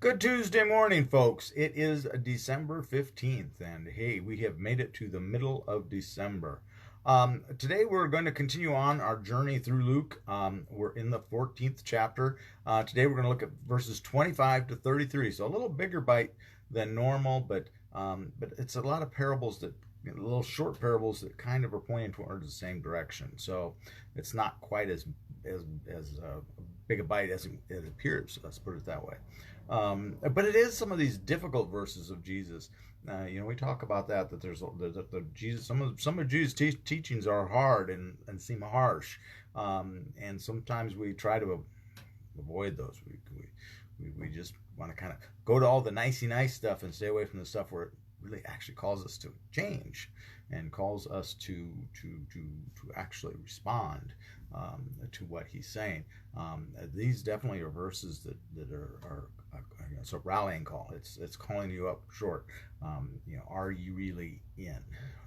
Good Tuesday morning, folks. It is December 15th, and hey, we have made it to the middle of December. Today, we're going to continue on our journey through Luke. We're in the 14th chapter. Today, we're going to look at verses 25 to 33. So, a little bigger bite than normal, but it's a lot of parables that, little short parables that kind of are pointing towards the same direction. So, it's not quite as big a bite as it appears. Let's put it that way. But it is some of these difficult verses of Jesus. We talk about that Jesus. Some of Jesus' teachings are hard and seem harsh, and sometimes we try to avoid those. We just want to kind of go to all the nicey nice stuff and stay away from the stuff where it really actually calls us to change and calls us to actually respond to what he's saying. These definitely are verses that are it's a rallying call. It's calling you up short. Are you really in,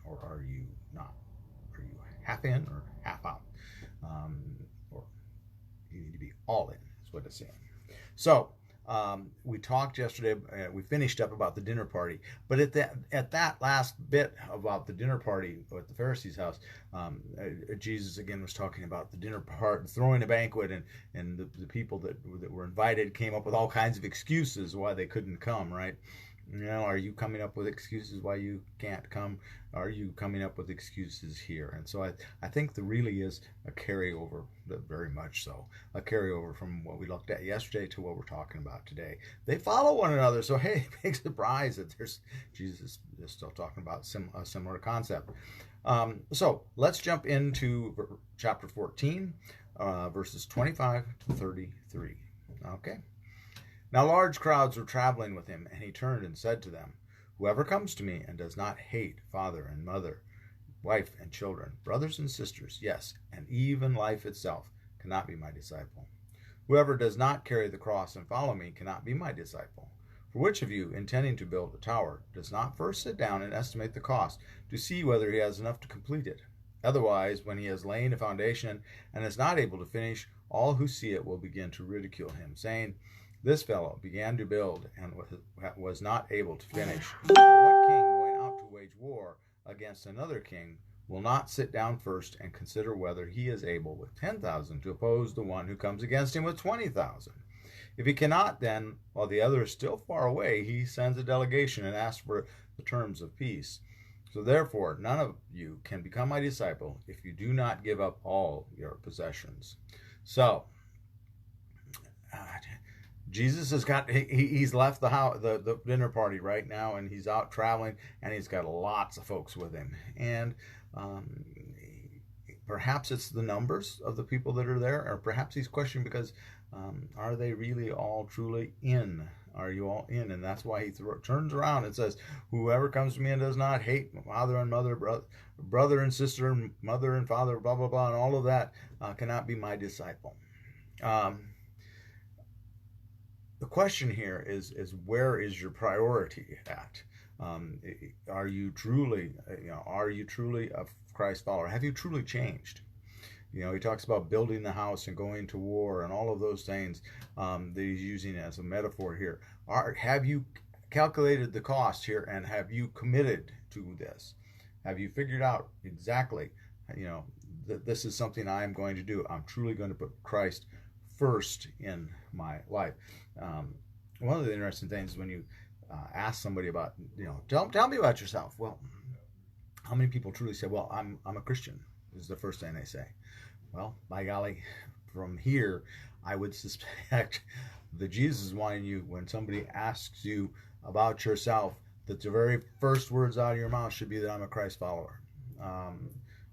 or are you not? Are you half in or half out? Or you need to be all in, is what it's saying. So we talked yesterday. We finished up about the dinner party, but at that last bit about the dinner party at the Pharisees' house, Jesus again was talking about the dinner part, throwing a banquet, and the people that were invited came up with all kinds of excuses why they couldn't come. Right? Are you coming up with excuses why you can't come? Are you coming up with excuses here? And so I think there really is a carryover, very much so, a carryover from what we looked at yesterday to what we're talking about today. They follow one another, so hey, big surprise that Jesus is still talking about a similar concept. So let's jump into chapter 14, verses 25 to 33. Okay. Now large crowds were traveling with him, and he turned and said to them, "Whoever comes to me and does not hate father and mother, wife and children, brothers and sisters, yes, and even life itself, cannot be my disciple. Whoever does not carry the cross and follow me cannot be my disciple. For which of you, intending to build a tower, does not first sit down and estimate the cost, to see whether he has enough to complete it? Otherwise, when he has laid a foundation and is not able to finish, all who see it will begin to ridicule him, saying, 'This fellow began to build and was not able to finish.' For what king going out to wage war against another king will not sit down first and consider whether he is able with 10,000 to oppose the one who comes against him with 20,000? If he cannot, then, while the other is still far away, he sends a delegation and asks for the terms of peace. So therefore, none of you can become my disciple if you do not give up all your possessions." So, Jesus he's left the dinner party right now, and he's out traveling, and he's got lots of folks with him. And perhaps it's the numbers of the people that are there, or perhaps he's questioning because are they really all truly in? Are you all in? And that's why he turns around and says, "Whoever comes to me and does not hate father and mother, brother and sister, and mother and father, blah, blah, blah," and all of that, cannot be my disciple. The question here is where is your priority at? Are you truly a Christ follower? Have you truly changed? He talks about building the house and going to war and all of those things that he's using as a metaphor here. Have you calculated the cost here, and have you committed to this? Have you figured out exactly, that this is something I'm going to do? I'm truly going to put Christ first in my life. One of the interesting things is when you ask somebody about, tell me about yourself. Well, how many people truly say, "Well, I'm a Christian"? Is the first thing they say. Well, by golly, from here, I would suspect that Jesus is wanting you, when somebody asks you about yourself, that the very first words out of your mouth should be that I'm a Christ follower.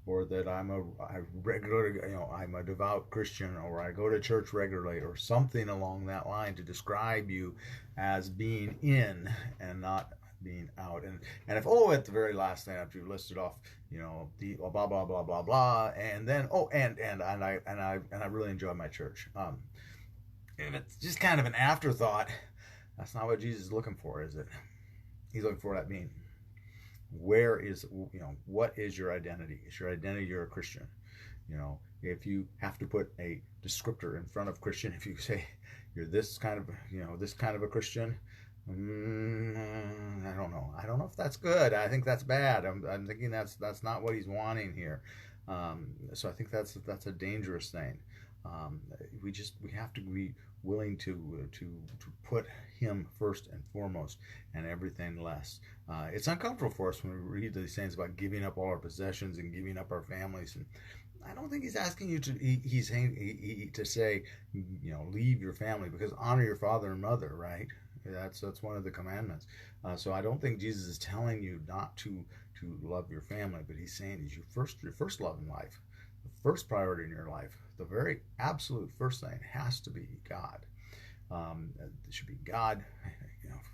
Or that I'm a devout Christian, or I go to church regularly, or something along that line to describe you as being in and not being out. And if at the very last thing after you listed off, the blah blah blah blah blah, and then and I really enjoy my church. And it's just kind of an afterthought. That's not what Jesus is looking for, is it? He's looking for that being. What is your identity? Is your identity you're a Christian? if you have to put a descriptor in front of Christian, if you say you're this kind of, this kind of a Christian, I don't know. I don't know if that's good. I think that's bad. I'm thinking that's not what he's wanting here. So I think that's a dangerous thing. We have to be willing to put him first and foremost, and everything less. It's uncomfortable for us when we read these things about giving up all our possessions and giving up our families. And I don't think he's asking you to. He's saying to say, leave your family, because honor your father and mother, right? That's one of the commandments. So I don't think Jesus is telling you not to love your family, but he's saying is your first love in life, the first priority in your life, the very absolute first thing has to be God. It should be God,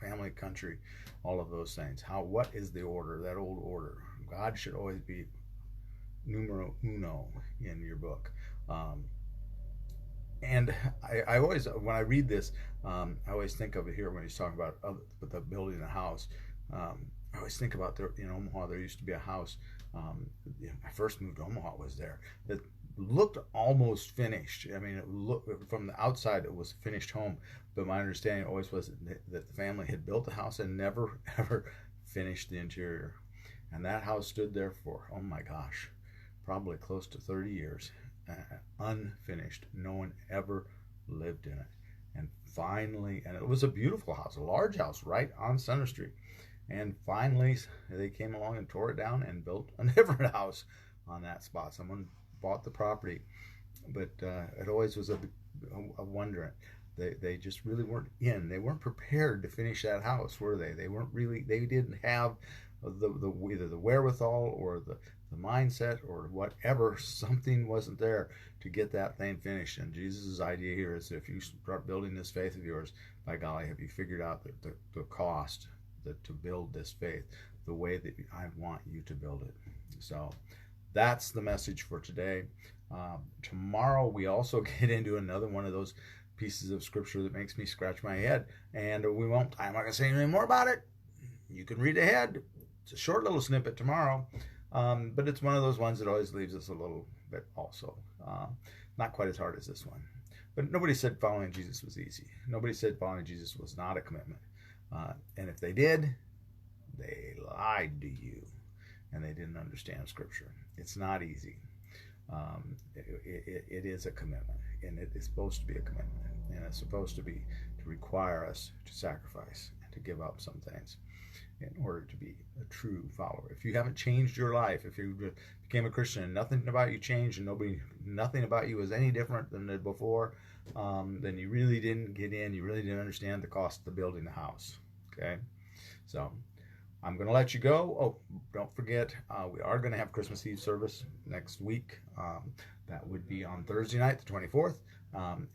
family, country, all of those things. What is the order? That old order. God should always be numero uno in your book. And I always, when I read this, I always think of it here when he's talking about the building a house. I always think about in Omaha, there used to be a house. I first moved to Omaha, was there. That looked almost finished. I mean, it looked from the outside, it was a finished home. But my understanding always was that the family had built the house and never, ever finished the interior. And that house stood there for, oh my gosh, probably close to 30 years. Unfinished. No one ever lived in it. And finally, and it was a beautiful house, a large house right on Center Street. And finally, they came along and tore it down and built a different house on that spot. Someone bought the property, but it always was a wonder. They just really weren't in. They weren't prepared to finish that house, were they? They weren't really. They didn't have either the wherewithal or the mindset or whatever. Something wasn't there to get that thing finished. And Jesus' idea here is, if you start building this faith of yours, by golly, have you figured out the cost to build this faith the way that I want you to build it? So that's the message for today. Tomorrow we also get into another one of those pieces of scripture that makes me scratch my head, and I'm not going to say anything more about it. You can read ahead. It's a short little snippet tomorrow, but it's one of those ones that always leaves us a little bit also. Not quite as hard as this one. But nobody said following Jesus was easy. Nobody said following Jesus was not a commitment. And if they did, they lied to you, and they didn't understand Scripture. It's not easy. It is a commitment, and it is supposed to be a commitment, and it's supposed to require us to sacrifice and to give up some things in order to be a true follower. If you haven't changed your life, if you became a Christian and nothing about you changed, and nothing about you was any different than before, then you really didn't get in. You really didn't understand the cost of building the house. Okay, so I'm going to let you go. Oh, don't forget, we are going to have Christmas Eve service next week. That would be on Thursday night, the 24th.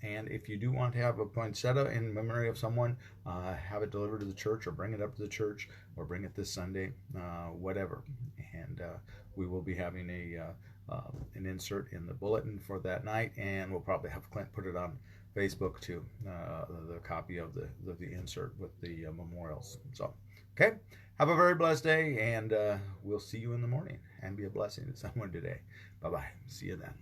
And if you do want to have a poinsettia in memory of someone, have it delivered to the church, or bring it up to the church, or bring it this Sunday, whatever. And we will be having an insert in the bulletin for that night, and we'll probably have Clint put it on Facebook too, the copy of the insert with the memorials. So, okay, have a very blessed day, and we'll see you in the morning, and be a blessing to someone today. Bye-bye. See you then.